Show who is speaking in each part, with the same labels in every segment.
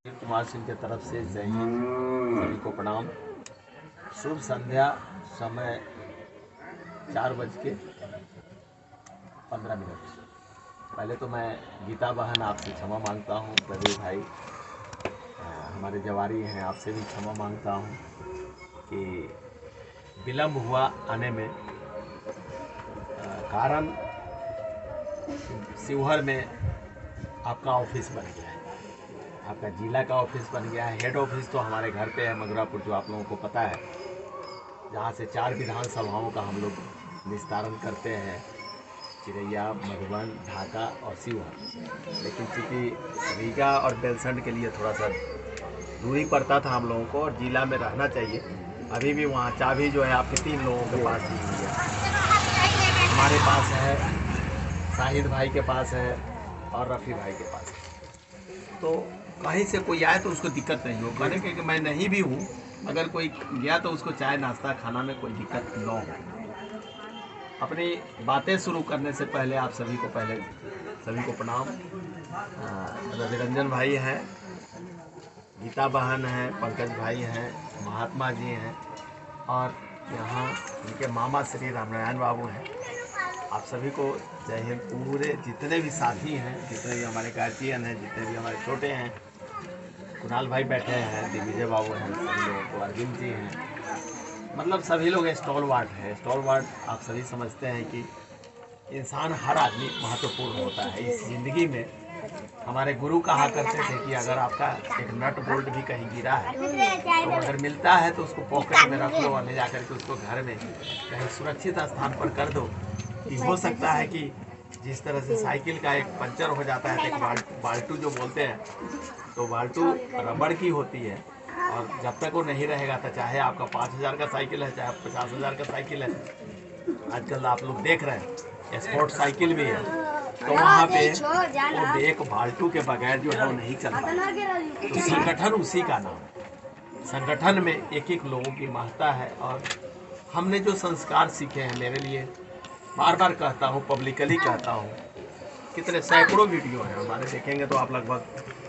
Speaker 1: कुमार सिंह की तरफ से जय हिंद, सभी को प्रणाम। शुभ संध्या। समय 4:15। पहले तो मैं गीता बहन आपसे क्षमा मांगता हूँ। प्रवीण भाई हमारे जवारी हैं, आपसे भी क्षमा मांगता हूँ कि विलम्ब हुआ आने में। कारण शिवहर में आपका ऑफिस बन गया है, आपका जिला का ऑफिस बन गया है। हेड ऑफिस तो हमारे घर पे है मगरापुर, जो आप लोगों को पता है, जहाँ से 4 विधानसभाओं का हम लोग निस्तारण करते हैं, चिरैया, मधुबन, ढाका और शिवहर। लेकिन चूँकि रीगा और बेलसंड के लिए थोड़ा सा दूरी पड़ता था हम लोगों को, और जिला में रहना चाहिए। अभी भी वहाँ चाबी जो है आपके 3 लोगों के पास दी हुई है। हमारे पास है, शाहिद भाई के पास है और रफ़ी भाई के पास है। तो कहीं से कोई आए तो उसको दिक्कत नहीं हो, कहने कि मैं नहीं भी हूँ, अगर कोई गया तो उसको चाय नाश्ता खाना में कोई दिक्कत न हो। अपनी बातें शुरू करने से पहले आप सभी को प्रणाम। रवि रंजन भाई हैं, गीता बहन हैं, पंकज भाई हैं, महात्मा जी हैं, और यहाँ उनके मामा श्री रामनारायण बाबू हैं। आप सभी को जय हिंद। पूरे जितने भी साथी हैं, जितने भी हमारे गार्जियन हैं, जितने भी हमारे छोटे हैं, कुणाल भाई बैठे हैं, दिग्विजय बाबू हैं, सभी लोगों को, अरविंद जी हैं, मतलब सभी लोग स्टॉलवार्ड है। स्टॉलवार्ड आप सभी समझते हैं कि इंसान, हर आदमी महत्वपूर्ण होता है इस ज़िंदगी में। हमारे गुरु कहा करते थे कि अगर आपका एक नट बोल्ट भी कहीं गिरा है तो अगर मिलता है तो उसको पॉकेट में रख लो और ले जाकर के उसको घर में कहीं सुरक्षित स्थान पर कर दो। कि हो सकता है कि जिस तरह से साइकिल का एक पंचर हो जाता है तो एक बाल्टू जो बोलते हैं, तो बाल्टू रबड़ की होती है, और जब तक वो नहीं रहेगा तो चाहे आपका 5,000 का साइकिल है, चाहे 50,000 का साइकिल है, आजकल आप लोग देख रहे हैं स्पोर्ट साइकिल भी है, तो वहाँ पे वो एक बाल्टू के बगैर जो है वो नहीं चलता। तो संगठन उसी का नाम है। संगठन में एक एक लोगों की महत्ता है, और हमने जो संस्कार सीखे हैं, मेरे लिए बार बार कहता हूँ, पब्लिकली कहता हूँ, कितने सैकड़ों वीडियो हैं हमारे, देखेंगे तो आप लगभग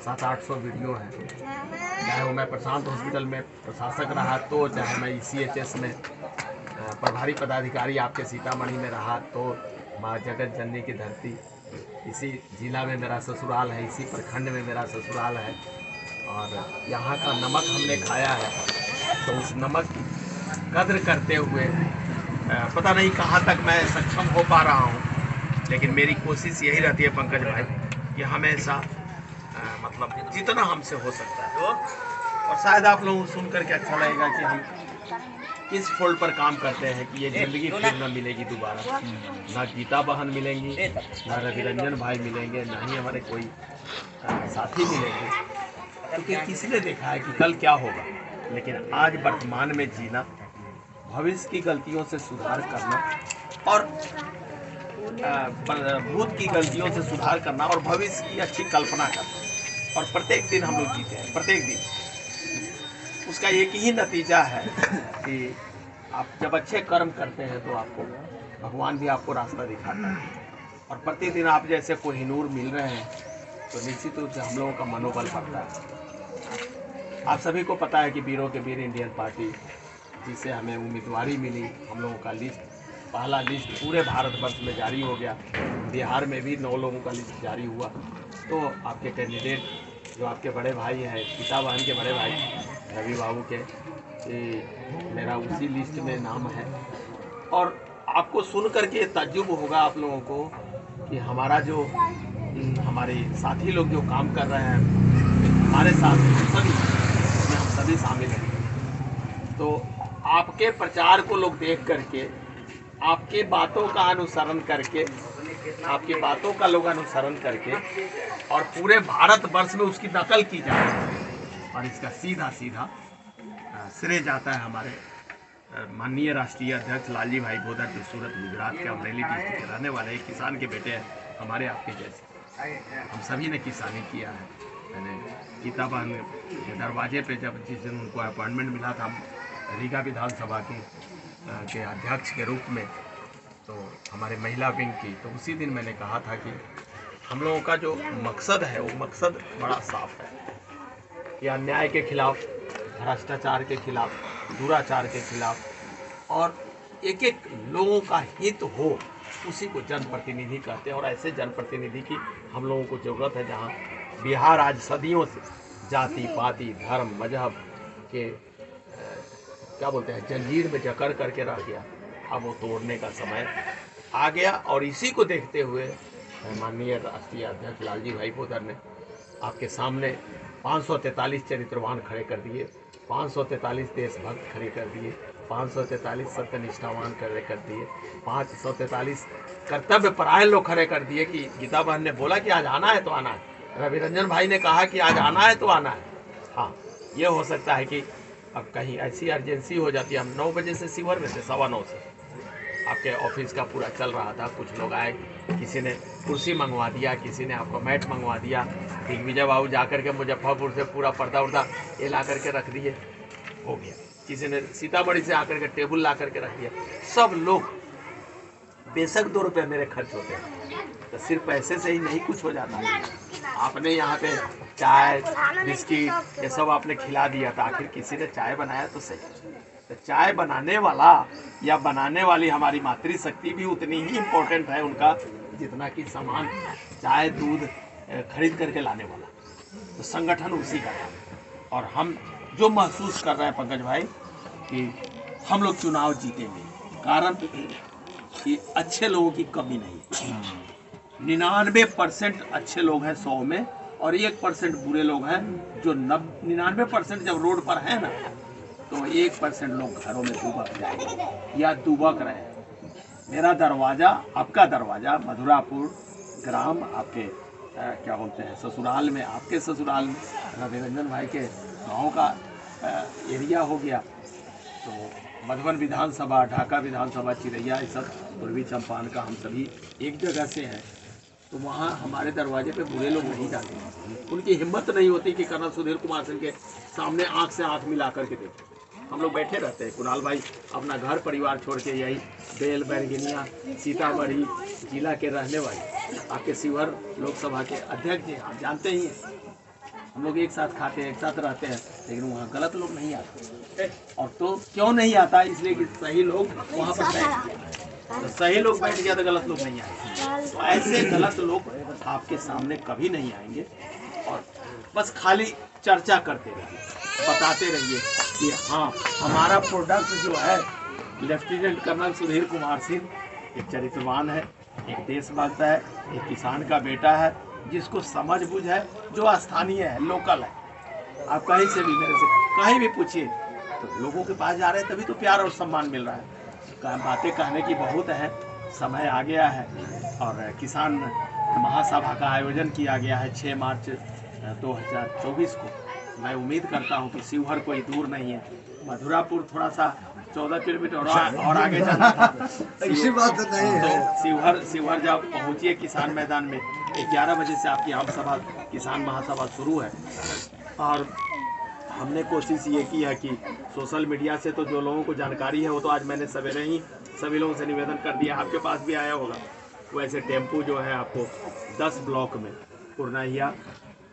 Speaker 1: 700-800 वीडियो हैं। चाहे वो मैं प्रशांत हॉस्पिटल में प्रशासक रहा तो, चाहे मैं ECHS में प्रभारी पदाधिकारी आपके सीतामढ़ी में रहा तो, माँ जगत जननी की धरती, इसी जिला में मेरा ससुराल है, इसी प्रखंड में मेरा ससुराल है, और यहाँ का नमक हमने खाया है। तो उस नमक की कद्र करते हुए पता नहीं कहाँ तक मैं सक्षम हो पा रहा हूँ, लेकिन मेरी कोशिश यही रहती है पंकज भाई कि हमेशा मतलब जितना हमसे हो सकता है, और शायद आप लोगों को सुन करके अच्छा लगेगा कि हम किस फोल्ड पर काम करते हैं कि ये ज़िंदगी फिर न मिलेगी दोबारा। ना गीता बहन मिलेंगी, ना रवि रंजन भाई मिलेंगे, ना ही हमारे कोई साथी मिलेंगे, क्योंकि किसी ने देखा है कि कल क्या होगा। लेकिन आज वर्तमान में जीना, भविष्य की गलतियों से सुधार करना, और भूत की गलतियों से सुधार करना, और भविष्य की अच्छी कल्पना करना, और प्रत्येक दिन हम लोग जीते हैं। प्रत्येक दिन उसका एक ही नतीजा है कि आप जब अच्छे कर्म करते हैं तो आपको भगवान भी आपको रास्ता दिखाता है, और प्रतिदिन आप जैसे कोहिनूर मिल रहे हैं तो निश्चित रूप से हम लोगों का मनोबल बढ़ता है। आप सभी को पता है कि वीरों के वीर इंडियन पार्टी, जिससे हमें उम्मीदवारी मिली, हम लोगों का लिस्ट, पहला लिस्ट पूरे भारतवर्ष में जारी हो गया। बिहार में भी 9 लोगों का लिस्ट जारी हुआ। तो आपके कैंडिडेट जो आपके बड़े भाई हैं, गीता बहन के बड़े भाई रवि बाबू के, मेरा उसी लिस्ट में नाम है। और आपको सुन करके ताज्जुब होगा आप लोगों को कि हमारा जो हमारे साथी लोग जो काम कर रहे हैं हमारे साथ, सभी उसमें हम सभी शामिल हैं। तो आपके प्रचार को लोग देख करके, आपके बातों का अनुसरण करके, आपकी बातों का लोग अनुसरण करके, और पूरे भारतवर्ष में उसकी नकल की जाए, और इसका सीधा सीधा श्रेय जाता है हमारे माननीय राष्ट्रीय अध्यक्ष लालजी भाई भोदर, जो सूरत गुजरात के अमरेली डिस्ट्रिक्ट के रहने वाले एक किसान के बेटे हैं, हमारे आपके जैसे। हम सभी ने किसानी किया है। मैंने गीता बहन के दरवाजे पे जब जिस दिन उनको अपॉइंटमेंट मिला था रीगा विधानसभा के अध्यक्ष के रूप में, तो हमारे महिला विंग की, तो उसी दिन मैंने कहा था कि हम लोगों का जो मकसद है वो मकसद बड़ा साफ है। ये अन्याय के खिलाफ, भ्रष्टाचार के खिलाफ, दुराचार के खिलाफ और एक एक लोगों का हित हो, उसी को जनप्रतिनिधि कहते हैं। और ऐसे जनप्रतिनिधि की हम लोगों को ज़रूरत है, जहाँ बिहार आज सदियों से जाति पाति धर्म मजहब के क्या बोलते हैं जंजीर में जकड़ करके रह गया। अब वो तोड़ने का समय आ गया। और इसी को देखते हुए माननीय राष्ट्रीय अध्यक्ष लालजी भाई पोदर ने आपके सामने 543 चरित्रवान खड़े कर दिए, 543 देशभक्त खड़े कर दिए, 543 सत्यनिष्ठावान खड़े कर दिए, 543 कर्तव्य परायण लोग खड़े कर दिए कि गीता बहन ने बोला कि आज आना है तो आना है, रवि रंजन भाई ने कहा कि आज आना है तो आना है। हाँ, ये हो सकता है कि अब कहीं ऐसी अर्जेंसी हो जाती है। हम 9 बजे से शिवर में थे, 9:15 से आपके ऑफिस का पूरा चल रहा था। कुछ लोग आए, किसी ने कुर्सी मंगवा दिया, किसी ने आपको मैट मंगवा दिया। दिग्विजय बाबू जाकर के मुजफ्फरपुर से पूरा पर्दा उर्दा ये ला करके रख दिए, हो गया। किसी ने सीतामढ़ी से आकर के टेबल ला करके रख दिया। सब लोग, बेशक 2 रुपये मेरे खर्च होते हैं, तो सिर्फ पैसे से ही नहीं कुछ हो जाता। आपने यहाँ पे चाय बिस्किट ये सब आपने खिला दिया था, आखिर किसी ने चाय बनाया तो सही। तो चाय बनाने वाला या बनाने वाली हमारी मातृशक्ति भी उतनी ही इम्पोर्टेंट है उनका, जितना कि सामान चाय दूध खरीद करके लाने वाला। तो संगठन उसी का है। और हम जो महसूस कर रहे हैं पंकज भाई कि हम लोग चुनाव जीतेंगे, कारण कि अच्छे लोगों की कमी नहीं है। 99% अच्छे लोग हैं 100 में, और 1% बुरे लोग हैं। जो 99% जब रोड पर है ना, तो 1% लोग घरों में दुबक जाएंगे या दुबक रहे हैं। मेरा दरवाज़ा, आपका दरवाज़ा, मधुरापुर ग्राम, आपके क्या बोलते हैं ससुराल में, आपके ससुराल में, रवि रंजन भाई के गाँव का एरिया हो गया। तो मधुबन विधानसभा, ढाका विधानसभा, चिरैया, ये सब पूर्वी चंपारण का हम सभी एक जगह से हैं। तो वहाँ हमारे दरवाजे पे बुरे लोग नहीं जाते। उनकी हिम्मत नहीं होती कि कर्नल सुधीर कुमार सिंह के सामने आंख से आंख मिला करके देखें। हम लोग बैठे रहते हैं। कुणाल भाई अपना घर परिवार छोड़ के यही बेल बैरगिनिया सीतामढ़ी जिला के रहने वाले, आपके शिवहर लोकसभा के अध्यक्ष जी, आप जानते ही हैं। हम लोग एक साथ खाते हैं, एक साथ रहते हैं, लेकिन वहाँ गलत लोग नहीं आते। और तो क्यों नहीं आता? इसलिए कि सही लोग वहाँ पर बैठ गए। तो सही लोग बैठ गया तो गलत लोग नहीं आएंगे। तो ऐसे गलत लोग आपके सामने कभी नहीं आएंगे। और बस खाली चर्चा करते रहिए, बताते रहिए कि हाँ, हमारा प्रोडक्ट जो है लेफ्टिनेंट कर्नल सुधीर कुमार सिंह एक चरित्रवान है, एक देशभक्त है, एक किसान का बेटा है, जिसको समझ बुझ है, जो स्थानीय है, लोकल है। आप कहीं से भी, मेरे से कहीं भी पूछिए, तो लोगों के पास जा रहे हैं तभी तो प्यार और सम्मान मिल रहा है। बातें कहने की बहुत है, समय आ गया है। और किसान महासभा का आयोजन किया गया है 6 मार्च 2024 को। मैं उम्मीद करता हूं कि शिवहर कोई दूर नहीं है, मधुरापुर थोड़ा सा 14 किलोमीटर और आगे जाना था।
Speaker 2: इसी बात नहीं है।
Speaker 1: तो शिवहर जब पहुंचिए किसान मैदान में, 11 बजे से आपकी आम सभा, किसान महासभा शुरू है। और हमने कोशिश ये की है कि सोशल मीडिया से तो जो लोगों को जानकारी है वो तो आज मैंने सवेरे ही सभी लोगों से निवेदन कर दिया, आपके पास भी आया होगा। वैसे टेम्पू जो है आपको 10 ब्लॉक में, पूर्णहिया,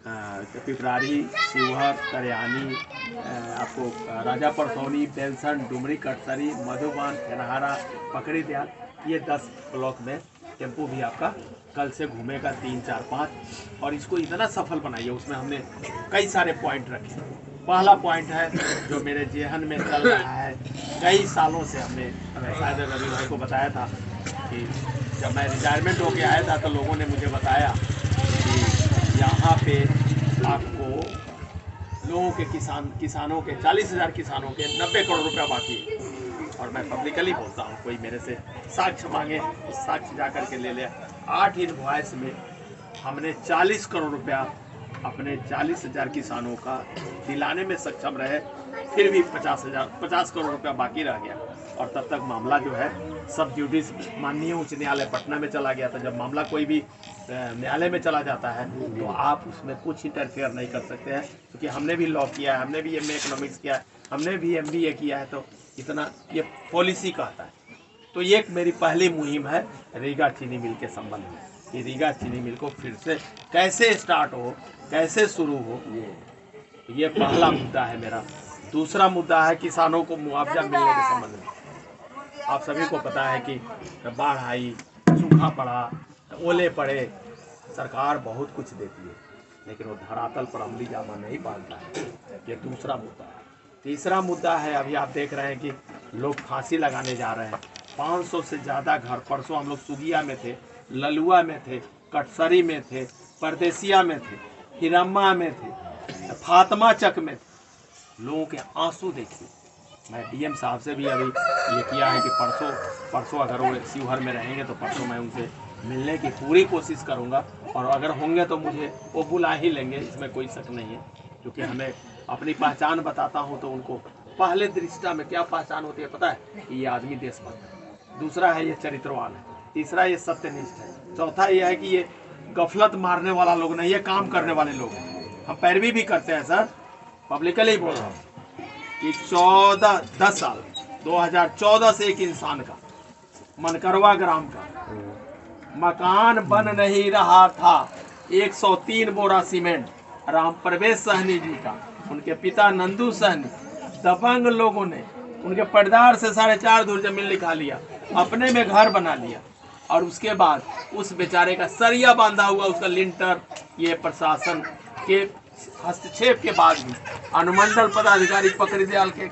Speaker 1: पिपरारी, शिवहर, करियानी, आपको राजा परसौनी, बेलसन, डुमरी, कटसरी, मधुबन, फेनहारा, पकड़ी दयाल, ये 10 ब्लॉक में टेम्पू भी आपका कल से घूमेगा 3, 4, 5। और इसको इतना सफल बनाइए, उसमें हमने कई सारे पॉइंट रखे। पहला पॉइंट है जो मेरे जेहन में चल रहा है कई सालों से, हमने शायद रवि भाई को बताया था कि जब मैं रिटायरमेंट होके आया था तो लोगों ने मुझे बताया कि यहाँ पे आपको लोगों के किसानों के 40,000 किसानों के 90 करोड़ रुपया बाकी है। और मैं पब्लिकली बोलता हूँ, कोई मेरे से साक्ष्य मांगे, उस साक्ष्य जा करके ले ले। 8 इनवॉइस में हमने 40 करोड़ रुपया अपने 40,000 किसानों का दिलाने में सक्षम रहे, फिर भी 50 करोड़ रुपया बाकी रह गया। और तब तक मामला जो है सब ड्यूटीज माननीय उच्च न्यायालय पटना में चला गया था। जब मामला कोई भी न्यायालय में चला जाता है तो आप उसमें कुछ इंटरफेयर नहीं कर सकते हैं, क्योंकि हमने भी लॉ किया है, हमने भी MA इकोनॉमिक्स किया है, हमने भी MBA किया है। तो इतना ये पॉलिसी कहता है। तो ये एक मेरी पहली मुहिम है रीगा चीनी मिल के संबंध में, कि रीगा चीनी मिल को फिर से कैसे स्टार्ट हो, कैसे शुरू हो,
Speaker 3: ये पहला मुद्दा है मेरा। दूसरा मुद्दा है किसानों को मुआवजा मिलने के संबंध में। आप सभी को पता है कि बाढ़ आई, सूखा पड़ा, ओले पड़े, सरकार बहुत कुछ देती है, लेकिन वो धरातल पर अमली जामा नहीं पाता है। ये दूसरा मुद्दा है। तीसरा मुद्दा है, अभी आप देख रहे हैं कि लोग फांसी लगाने जा रहे हैं। 500 से ज़्यादा घर, परसों हम लोग सुगिया में थे, ललुआ में थे, कटसरी में थे, परदेसिया में थे, हिरम्मा में थे, फातिमा चक में थे। लोगों के आंसू देखिए। मैं डीएम साहब से भी अभी ये किया है कि परसों अगर वो शिवहर में रहेंगे तो परसों मैं उनसे मिलने की पूरी कोशिश करूंगा, और अगर होंगे तो मुझे वो बुला ही लेंगे, इसमें कोई शक नहीं है। क्योंकि हमें अपनी पहचान बताता हूं तो उनको पहले दृष्टि में क्या पहचान होती है पता है कि ये आदमी देशभक्त है, दूसरा है ये चरित्रवान है, तीसरा ये सत्यनिष्ठ है, चौथा ये है कि ये गफलत मारने वाला लोग नहीं, ये काम करने वाले लोग हैं। हम पैरवी भी करते हैं सर, पब्लिकली बोल रहा हूँ कि 10 साल 2014 से एक इंसान का, मनकरवा ग्राम का मकान बन नहीं रहा था। 103 बोरा सीमेंट राम प्रवेश सहनी जी का, उनके पिता नंदू सहनी, दबंग लोगों ने उनके पर्दार से 4.5 धूर जमीन लिखा लिया, अपने में घर बना लिया, और उसके बाद उस बेचारे का सरिया बांधा हुआ, उसका लिंटर, ये प्रशासन के हस्तक्षेप के बाद भी अनुमंडल पदाधिकारी पकड़ी दयाल के